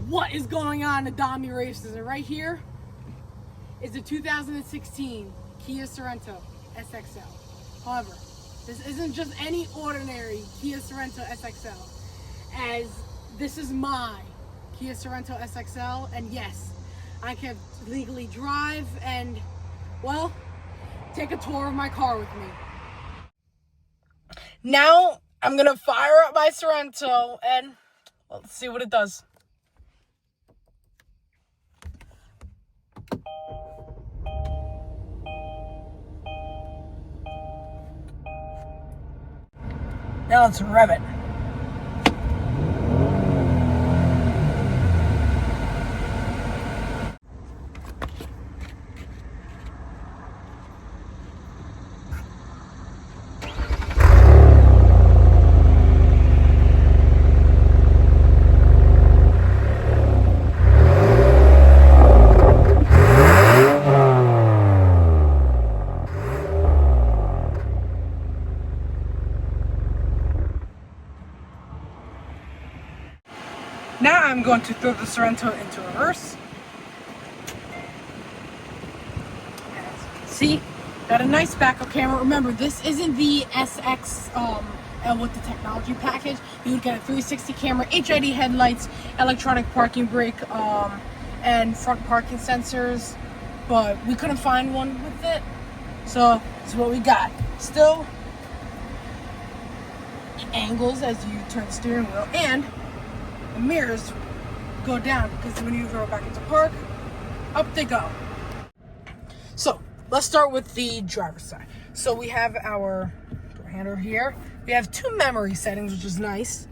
What is going on, Adami Racers? And right here is the 2016 Kia Sorento SXL. However, this isn't just any ordinary Kia Sorento SXL, as this is my Kia Sorento SXL, and yes, I can legally drive and, well, take a tour of my car with me. Now, I'm gonna fire up my Sorento and let's see what it does. Now let's rev it. Now I'm going to throw the Sorento into reverse. See, got a nice backup camera. Remember, this isn't the SX with the technology package. You would get a 360 camera, HID headlights, electronic parking brake, and front parking sensors. But we couldn't find one with it, so this is what we got. Still, angles as you turn the steering wheel, and the mirrors go down because when you throw it back into park, up they go. So let's start with the driver's side. So we have our door handle here. We have 2 memory settings, which is nice.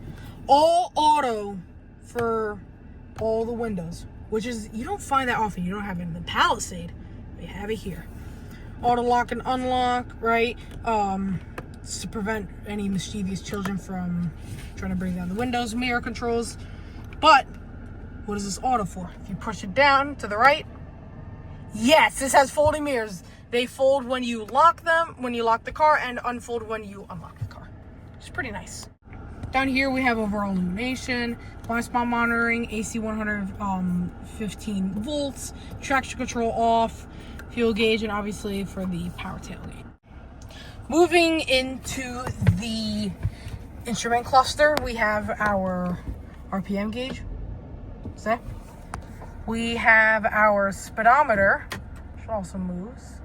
All auto for all the windows, which is, you don't find that often. You don't have it in the Palisade. We have it here. Auto lock and unlock, right? To prevent any mischievous children from trying to bring down the windows. Mirror controls. But what is this auto for? If you push it down to the right, yes, this has folding mirrors. They fold when you lock them, when you lock the car, and unfold when you unlock the car. It's pretty nice. Down here we have overall illumination, blind spot monitoring, AC 115 volts, traction control off, fuel gauge, and obviously for the power tailgate. Moving into the instrument cluster, we have our RPM gauge. See? We have our speedometer, which also moves.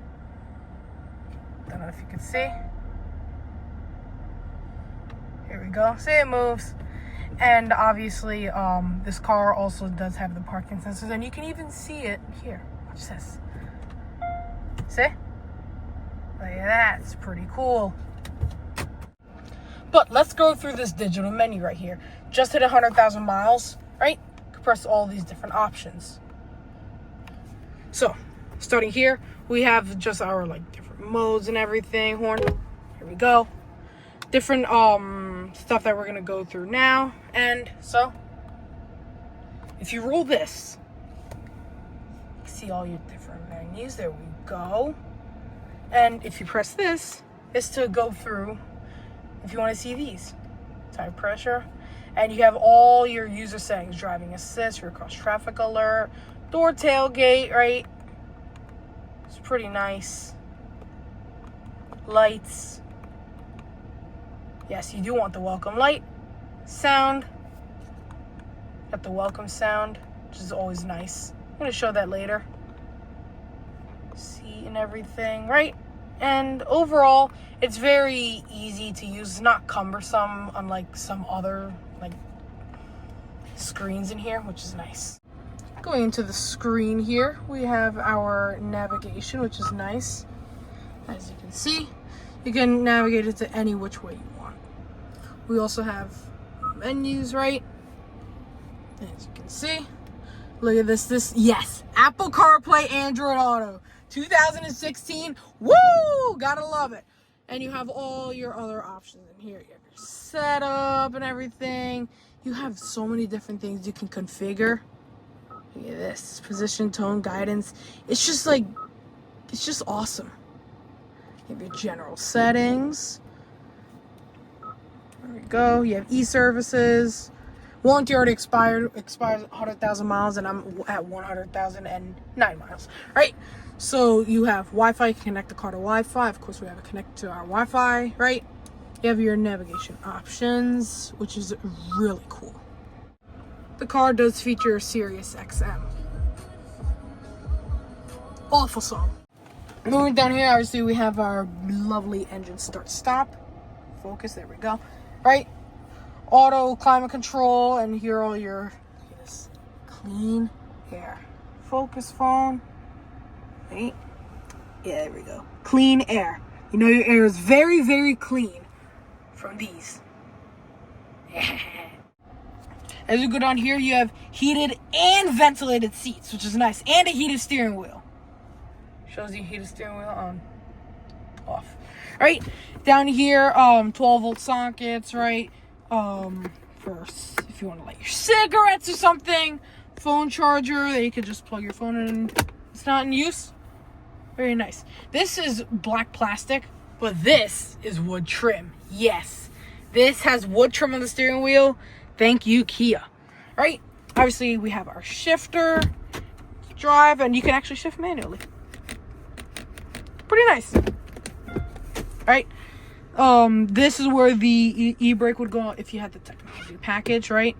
Don't know if you can see. Here we go. See, it moves. And obviously, this car also does have the parking sensors, and you can even see it here. Watch this. See? Look at that. It's pretty cool. But let's go through this digital menu right here. Just hit 100,000 miles, right? You can press all these different options. So, starting here, we have just our different modes and everything. Horn. Here we go. Different stuff that we're gonna go through now. And so, if you roll this, you see all your different menus. There we go. And if you press this, it's to go through. If you want to see these, tire pressure, and you have all your user settings: driving assist, rear cross traffic alert, door tailgate, right? It's pretty nice. Lights. Yes, you do want the welcome light. Sound. Got the welcome sound, which is always nice. I'm going to show that later. Seat and everything, right? And overall, it's very easy to use. It's not cumbersome, unlike some other screens in here, which is nice. Going into the screen here, we have our navigation, which is nice. As you can see, you can navigate it to any which way you want. We also have menus, right? As you can see, look at this. Yes, Apple CarPlay, Android Auto. 2016, woo! Gotta love it. And you have all your other options in here. You have your setup and everything. You have so many different things you can configure. Look at this. Position, tone, guidance. It's just awesome. You have your general settings. There we go. You have e-services, Warranty already expires 100,000 miles, and I'm at 100,009 miles, right? So you have Wi-Fi, you can connect the car to Wi-Fi. Of course, we have it connected to our Wi-Fi, right? You have your navigation options, which is really cool. The car does feature Sirius XM. Awful song. Moving down here, obviously we have our lovely engine start-stop. Focus, there we go. Right? Auto climate control, and here are all your clean air. Focus phone. Right? Yeah, there we go. Clean air. You know your air is very, very clean from these. As you go down here, you have heated and ventilated seats, which is nice, and a heated steering wheel. Shows you heated steering wheel on, off. All right, down here, 12-volt sockets, right? For if you want to light your cigarettes or something. Phone charger that you could just plug your phone in. It's not in use. Very nice. This is black plastic, but this is wood trim. Yes, this has wood trim on the steering wheel. Thank you, Kia. All right, obviously we have our shifter, drive, and you can actually shift manually. Pretty nice. All right. This is where the e-brake would go if you had the technology package, right?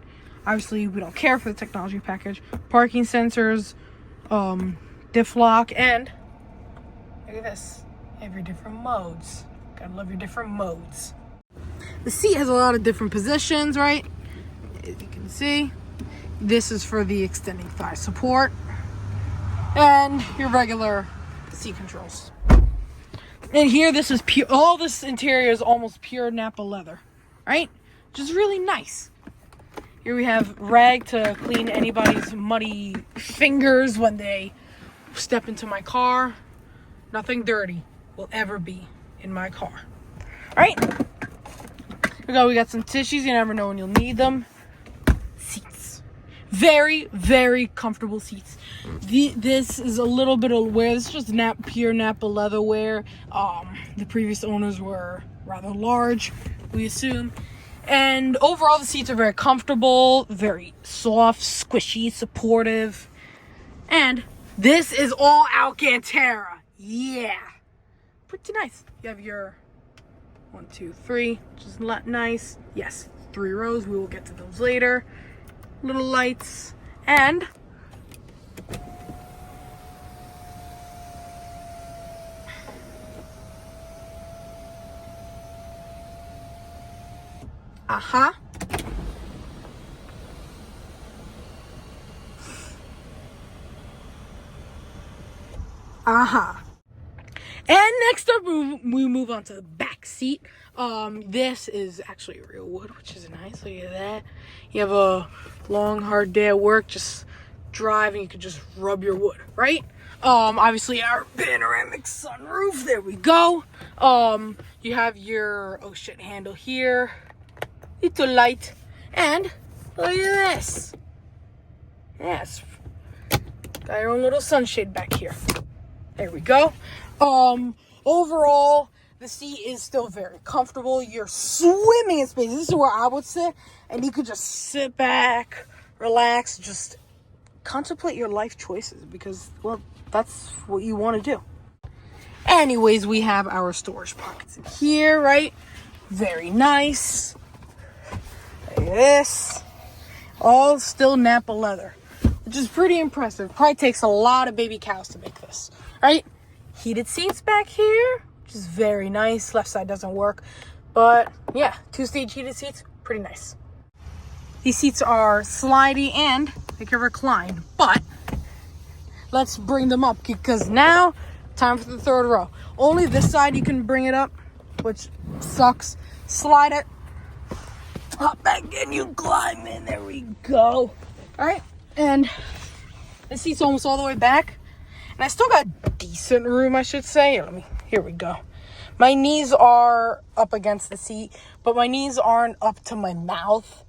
Obviously, we don't care for the technology package. Parking sensors, diff lock, and look at this. You have your different modes. Gotta love your different modes. The seat has a lot of different positions, right? As you can see, this is for the extending thigh support, and your regular seat controls. And here, this is pure. All this interior is almost pure Nappa leather, right? Which is really nice. Here we have rag to clean anybody's muddy fingers when they step into my car. Nothing dirty will ever be in my car. All right. Here we got some tissues. You never know when you'll need them. Seats. Very, very comfortable seats. This is a little bit of wear. This is just pure Nappa leather wear. The previous owners were rather large, we assume. And overall, the seats are very comfortable, very soft, squishy, supportive. And this is all Alcantara. Yeah. Pretty nice. You have your 1, 2, 3, which is nice. Yes, 3 rows. We will get to those later. Little lights. And And next up, we move on to the back seat. This is actually real wood, which is nice. Look at that. You have a long, hard day at work, just drive and you can just rub your wood, right? Obviously our panoramic sunroof, there we go. You have your, oh shit, handle here. Little light. And look at this. Yes. Got your own little sunshade back here. There we go. Overall, the seat is still very comfortable. You're swimming in space. This is where I would sit, and you could just sit back, relax, just contemplate your life choices because, well, that's what you want to do. Anyways, we have our storage pockets in here, right? Very nice. Like this. All still Nappa leather, which is pretty impressive. Probably takes a lot of baby cows to make this, right? Heated seats back here, which is very nice. Left side doesn't work, but yeah, 2-stage heated seats, pretty nice. These seats are slidey and they can recline, but let's bring them up because now time for the third row. Only this side you can bring it up, which sucks. Slide it, hop back in, you climb in, there we go. All right, and the seat's almost all the way back. And I still got decent room, I should say. Here we go. My knees are up against the seat, but my knees aren't up to my mouth.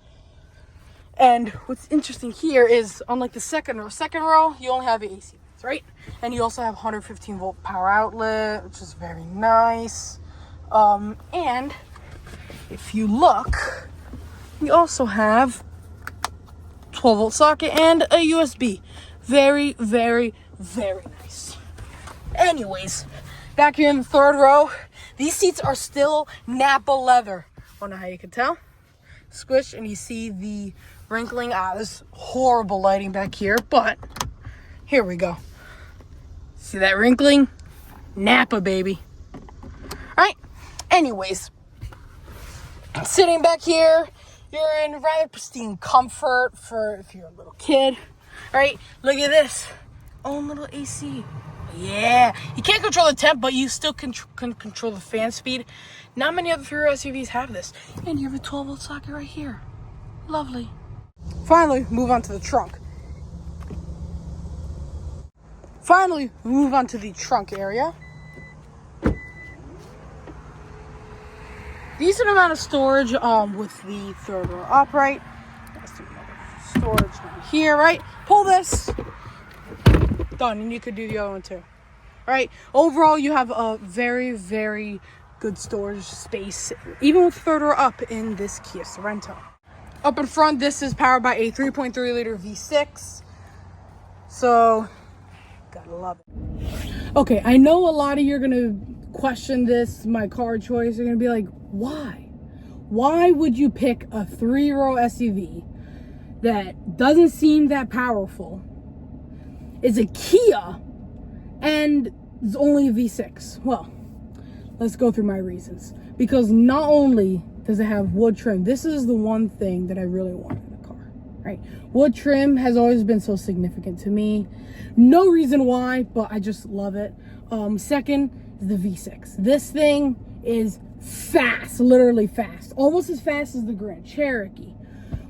And what's interesting here is, unlike the second row, you only have AC vents, right? And you also have 115 volt power outlet, which is very nice. And if you look, you also have 12-volt socket, and a USB. Very, very, very nice. Anyways, back here in the third row, these seats are still Nappa leather. I don't know how you can tell. Squish, and you see the wrinkling. This horrible lighting back here, but here we go. See that wrinkling? Nappa, baby. Alright, anyways, sitting back here, you're in rather pristine comfort for if you're a little kid. Alright, look at this. Own little AC. Yeah, you can't control the temp, but you still can control the fan speed. Not many other three-row SUVs have this. And you have a 12-volt socket right here. Lovely. Finally, move on to the trunk. Area. Decent amount of storage with the third row upright. Let's do another storage down here, right? Pull this. Done, and you could do the other one too. All right, overall you have a very, very good storage space, even with third row up in this Kia Sorento. Up in front, this is powered by a 3.3 liter V6, so gotta love it. Okay, I know a lot of you are gonna question this, my car choice. You're gonna be like, why would you pick a 3-row SUV that doesn't seem that powerful, is a Kia, and is only a V6? Well, let's go through my reasons. Because not only does it have wood trim, this is the one thing that I really want in a car, right? Wood trim has always been so significant to me. No reason why, but I just love it. Second is the V6. This thing is fast, literally fast. Almost as fast as the Grand Cherokee,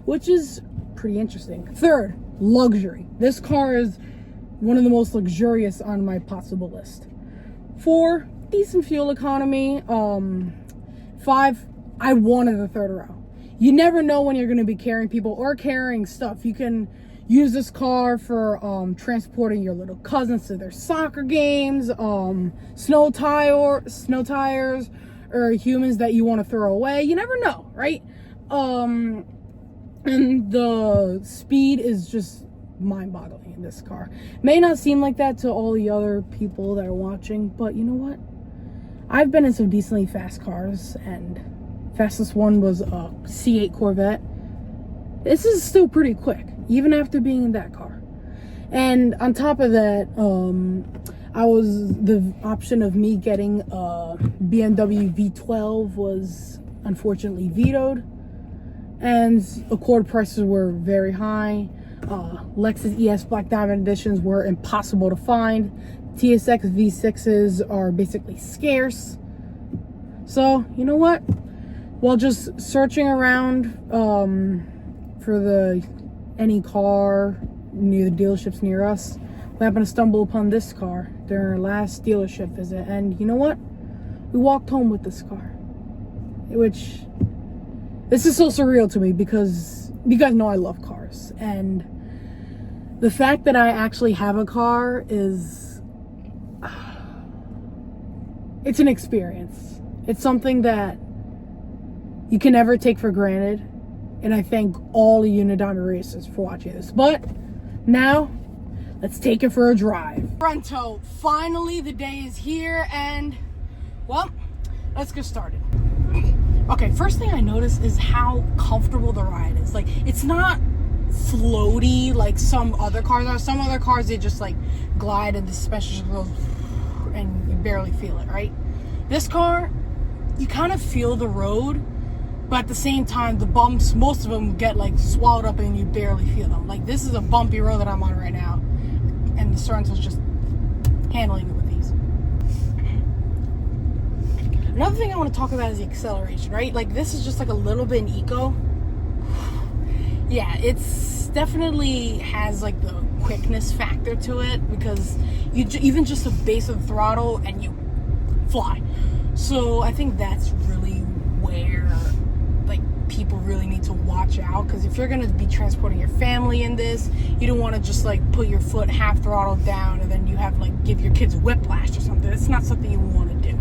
which is pretty interesting. Third, luxury. This car is one of the most luxurious on my possible list. 4, decent fuel economy. 5, I wanted the third row. You never know when you're going to be carrying people or carrying stuff. You can use this car for transporting your little cousins to their soccer games, snow tires, or humans that you want to throw away. You never know, right? And the speed is just mind-boggling in this car. May not seem like that to all the other people that are watching, but you know what? I've been in some decently fast cars, and fastest one was a C8 Corvette. This is still pretty quick, even after being in that car. And on top of that, the option of me getting a BMW V12 was unfortunately vetoed, and Accord prices were very high. Lexus ES Black Diamond editions were impossible to find. TSX V6s are basically scarce. So, you know what? While just searching around for any car near the dealerships near us, we happened to stumble upon this car during our last dealership visit. And you know what? We walked home with this car. Which, this is so surreal to me because you guys know I love cars. And the fact that I actually have a car is, it's an experience. It's something that you can never take for granted. And I thank all the Unadami racers for watching this. But now, let's take it for a drive. Sorento, finally the day is here, and well, let's get started. Okay, first thing I noticed is how comfortable the ride is. Like, it's not floaty like some other cars are. Some other cars, they just like glide and the suspension just goes and you barely feel it, right? This car, you kind of feel the road, but at the same time, the bumps, most of them get like swallowed up and you barely feel them. Like, this is a bumpy road that I'm on right now, and the Sorento's just handling it with ease. Another thing I want to talk about is the acceleration, right? Like, this is just like a little bit in eco. Yeah, it's definitely has like the quickness factor to it, because you even just the base of the throttle and you fly. So I think that's really where like people really need to watch out, because if you're going to be transporting your family in this, you don't want to just like put your foot half throttle down and then you have like give your kids whiplash or something. It's not something you want to do.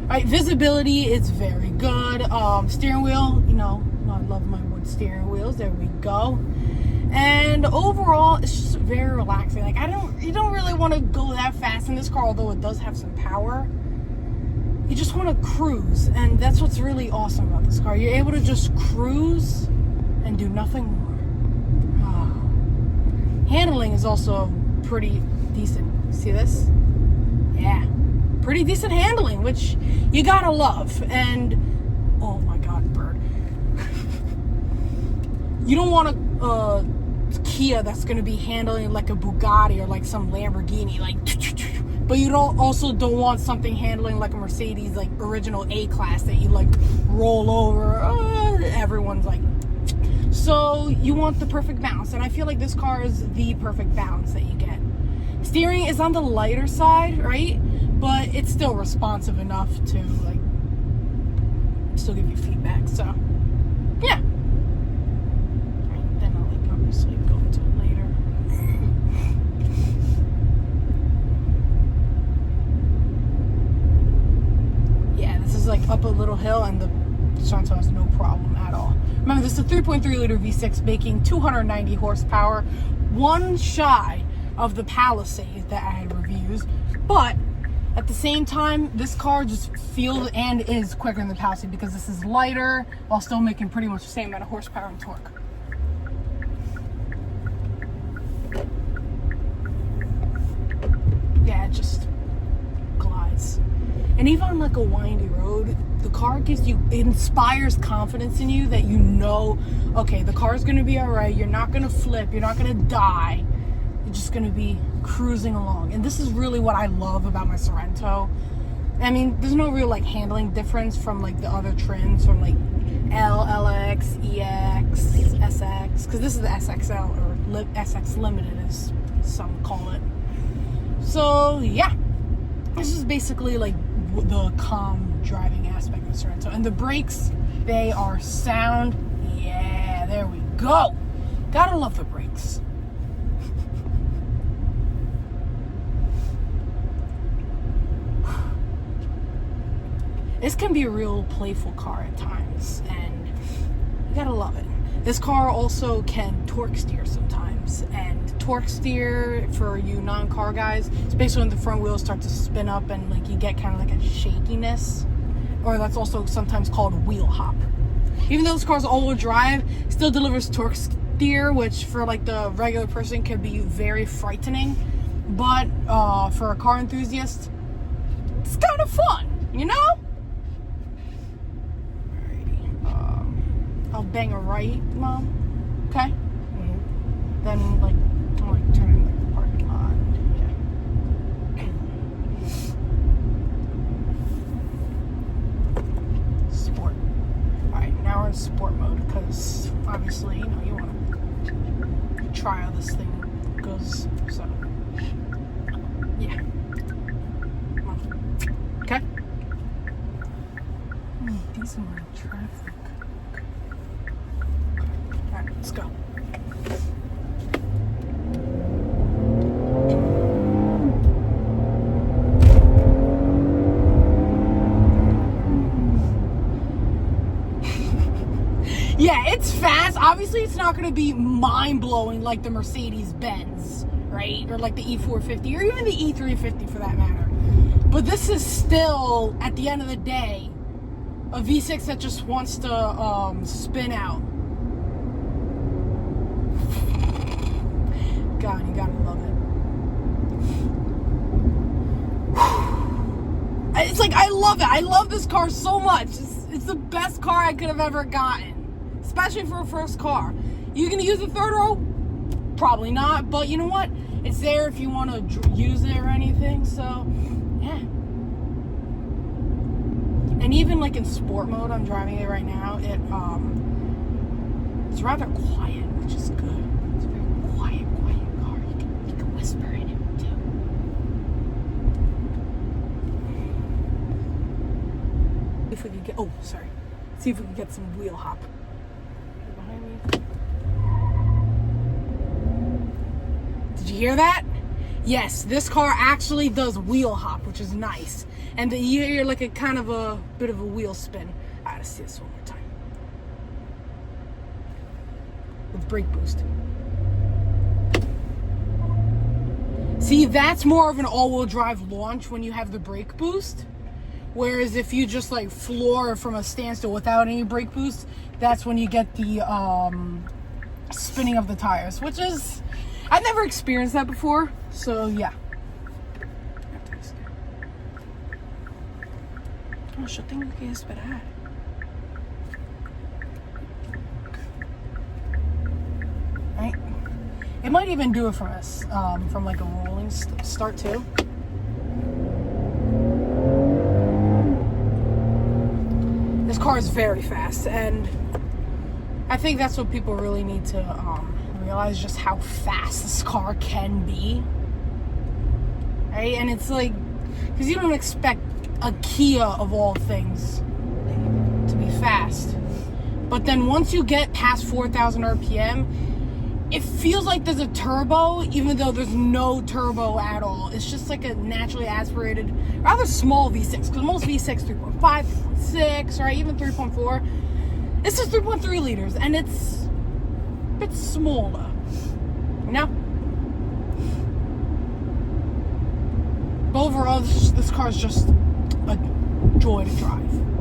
All right, visibility is very good. Steering wheel, you know, I love my wood steering wheels. There we go. And overall, it's just very relaxing. Like you don't really want to go that fast in this car, although it does have some power. You just want to cruise, and that's what's really awesome about this car. You're able to just cruise and do nothing more. Handling is also pretty decent. See this? Yeah. Pretty decent handling, which you gotta love. And, oh my god, bird. You don't want a Kia that's gonna be handling like a Bugatti or like some Lamborghini, like, but you also don't want something handling like a Mercedes, like original A-Class that you like roll over. Everyone's like, so you want the perfect balance, and I feel like this car is the perfect balance that you get. Steering is on the lighter side, right? But it's still responsive enough to like still give you feedback. So yeah. Right, then I'll like obviously go into it later. Yeah, this is like up a little hill, and the Sorento has no problem at all. Remember, this is a 3.3 liter V6 making 290 horsepower, one shy of the Palisade that I had reviews, but at the same time, this car just feels and is quicker than the Palisade because this is lighter while still making pretty much the same amount of horsepower and torque. Yeah, it just glides. And even on like a windy road, the car it inspires confidence in you that you know, okay, the car's gonna be all right. You're not gonna flip. You're not gonna die. You're just gonna be cruising along. And this is really what I love about my Sorento. I mean, there's no real like handling difference from like the other trims from like L, LX, EX, SX, because this is the SXL or SX Limited as some call it. So yeah, this is basically like the calm driving aspect of the Sorento. And the brakes, they are sound. Yeah, there we go. Gotta love the brakes. This can be a real playful car at times, and you gotta love it. This car also can torque steer sometimes, and torque steer for you non-car guys, it's basically when the front wheels start to spin up and like you get kind of like a shakiness, or that's also sometimes called wheel hop. Even though this car's all-wheel drive, it still delivers torque steer, which for like the regular person can be very frightening, but for a car enthusiast, it's kind of fun, you know? I'll bang a right, Mom. Okay? Mm-hmm. Then, like, I'll like turn in like, the parking lot. Yeah. Sport. Alright, now we're in sport mode because obviously, you know, you want to try how this thing goes. So, yeah. Come on. Okay? Decent amount of traffic. Alright, let's go. Yeah, it's fast. Obviously, it's not going to be mind-blowing like the Mercedes-Benz, right? Or like the E450, or even the E350 for that matter. But this is still, at the end of the day, a V6 that just wants to spin out. God, you gotta love it. It's like, I love it. I love this car so much. It's the best car I could have ever gotten. Especially for a first car. You gonna use the third row? Probably not, but you know what? It's there if you want to use it or anything, so, yeah. And even like in sport mode, I'm driving it right now, it's rather quiet, which is good. It's a very quiet car. You can whisper in it, too. If we could get, oh, sorry. See if we can get some wheel hop. Behind me. Did you hear that? Yes, this car actually does wheel hop, which is nice. And you hear like a kind of a bit of a wheel spin. I gotta see this one more time. With brake boost. See, that's more of an all-wheel drive launch when you have the brake boost. Whereas if you just like floor from a standstill without any brake boost, that's when you get the spinning of the tires, which is, I've never experienced that before, so yeah. Oh, yo tengo que esperar. Right? It might even do it from us, from like a rolling start too. This car is very fast, and I think that's what people really need to realize, just how fast this car can be. Right? And it's like, because you don't expect a Kia of all things to be fast. But then once you get past 4,000 RPM, it feels like there's a turbo, even though there's no turbo at all. It's just like a naturally aspirated, rather small V6, because most V6 3.5, 3.6, right, even 3.4. This is 3.3 liters, and it's a bit smaller, you know? But overall, this car is just a joy to drive.